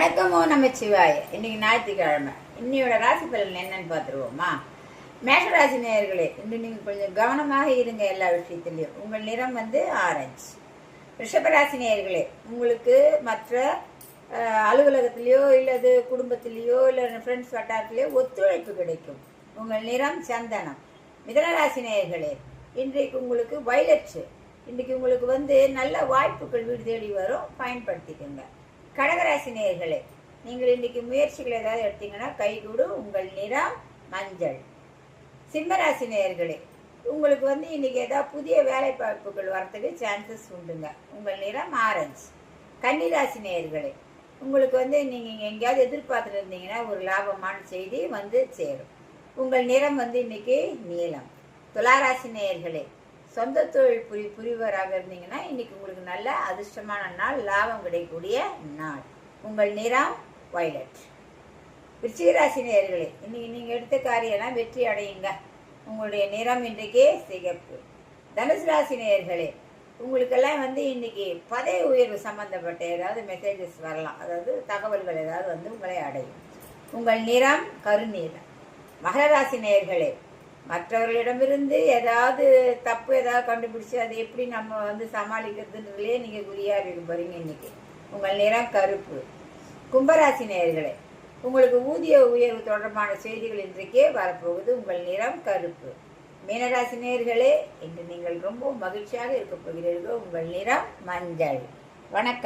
வணக்கமோ நமச்சிவாய. இன்னைக்கு ஞாயிற்றுக்கிழமை. இன்னையோட ராசி பலன் என்னன்னு பார்த்துருவோமா? மேஷராசி நேயர்களே, இன்று நீங்கள் கொஞ்சம் கவனமாக இருங்க எல்லா விஷயத்திலையும். உங்கள் நிறம் ஆரஞ்சு. ரிஷபராசி நேயர்களே, உங்களுக்கு மற்ற அலுவலகத்திலேயோ இல்லது குடும்பத்திலேயோ இல்லை ஃப்ரெண்ட்ஸ் வட்டாரத்திலேயோ ஒத்துழைப்பு கிடைக்கும். உங்கள் நிறம் சந்தனம். மிதனராசி நேயர்களே, இன்றைக்கு உங்களுக்கு வயலட். இன்றைக்கு உங்களுக்கு நல்ல வாய்ப்புகள் வீடு தேடி வரும், பயன்படுத்திக்கோங்க. கடகராசி நேயர்களே, நீங்கள் இன்னைக்கு முயற்சிகள் ஏதாவது எடுத்தீங்கன்னா கைகூடும். உங்கள் நிறம் மஞ்சள். சிம்மராசி நேயர்களே, உங்களுக்கு இன்னைக்கு ஏதாவது புதிய வேலை வாய்ப்புகள் வரத்துக்கு சான்சஸ் உண்டுங்க. உங்கள் நிறம் ஆரஞ்சு. கன்னிராசி நேயர்களே, உங்களுக்கு நீங்கள் எங்கேயாவது எதிர்பார்த்துட்டு இருந்தீங்கன்னா ஒரு லாபமான செய்தி சேரும். உங்கள் நிறம் இன்னைக்கு நீலம். துளாராசி நேயர்களே, சொந்த தொழில் புரிவராக இருந்தீங்கன்னா இன்னைக்கு உங்களுக்கு நல்ல அதிர்ஷ்டமான நாள், லாபம் கிடைக்கக்கூடிய நாள். உங்கள் நிறம் வயலட். விருச்சிகராசி நேயர்களே, இன்னைக்கு நீங்கள் எடுத்த காரியம்லாம் வெற்றி அடையுங்க. உங்களுடைய நிறம் இன்றைக்கு சிகப்பு. தனுசு ராசி நேயர்களே, உங்களுக்கெல்லாம் இன்னைக்கு பதவி உயர்வு சம்பந்தப்பட்ட ஏதாவது மெசேஜஸ் வரலாம், அதாவது தகவல்கள் ஏதாவது உங்களை அடையும். உங்கள் நிறம் கருநீலம். மகர ராசி நேயர்களே, மற்றவர்களிடமிருந்து ஏதாவது தப்பு ஏதாவது கண்டுபிடிச்சு அதை எப்படி நம்ம சமாளிக்கிறதுன்றதுலேயே நீங்கள் குறியாக இருக்க போறீங்க இன்னைக்கு. உங்கள் நிறம் கருப்பு. கும்பராசி நேயர்களே, உங்களுக்கு ஊதிய உயர்வு தொடர்பான செய்திகள் இன்றைக்கே வரப்போகுது. உங்கள் நிறம் கருப்பு. மீனராசி நேயர்களே, இன்று நீங்கள் ரொம்ப மகிழ்ச்சியாக இருக்க போகிறீர்கள். உங்கள் நிறம் மஞ்சள். வணக்கம்.